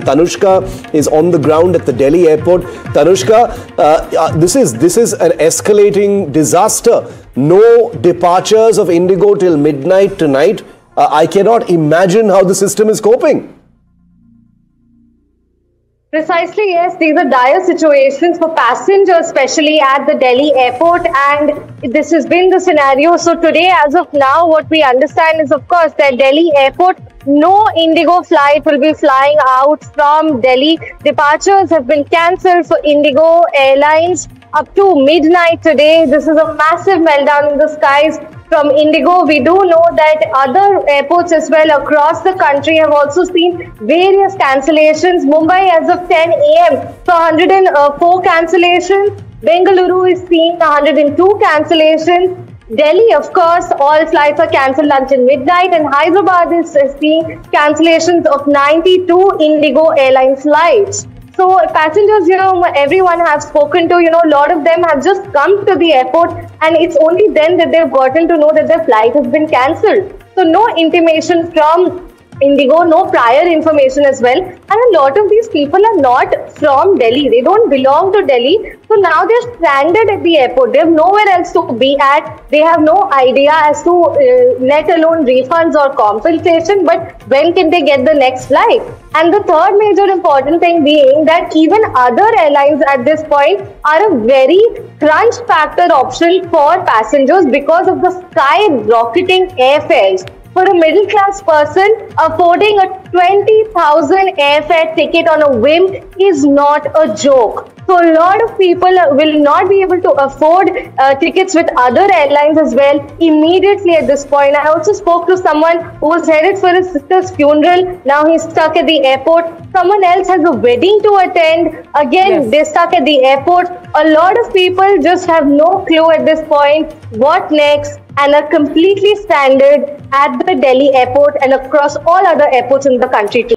Tanushka is on the ground at the Delhi airport. Tanushka, this is an escalating disaster. No departures of Indigo till midnight tonight. I cannot imagine how the system is coping. Precisely, yes. These are dire situations for passengers, especially at the Delhi airport, and this has been the scenario. So today, as of now, what we understand is, of course, that Delhi airport, no Indigo flight will be flying out from Delhi. Departures have been cancelled for Indigo Airlines up to midnight today. This is a massive meltdown in the skies from Indigo. We do know that other airports as well across the country have also seen various cancellations. Mumbai as of 10 a.m. saw 104 cancellations. Bengaluru is seeing 102 cancellations. Delhi, of course, all flights are cancelled until midnight, and Hyderabad is seeing cancellations of 92 Indigo Airlines flights. So passengers, everyone I've spoken to, a lot of them have just come to the airport, and it's only then that they've gotten to know that their flight has been cancelled. So no intimation from Indigo, no prior information as well. And a lot of these people are not from Delhi. They don't belong to Delhi. So now they're stranded at the airport. They have nowhere else to be at. They have no idea as to let alone refunds or compensation. But when can they get the next flight? And the third major important thing being that even other airlines at this point are a very crunch factor option for passengers because of the skyrocketing airfares. For a middle class person, affording a 20,000 airfare ticket on a whim is not a joke. So a lot of people will not be able to afford tickets with other airlines as well immediately at this point. I also spoke to someone who was headed for his sister's funeral. Now he's stuck at the airport. Someone else has a wedding to attend. Again, They're stuck at the airport. A lot of people just have no clue at this point what next, and are completely stranded at the Delhi airport and across all other airports in the country too.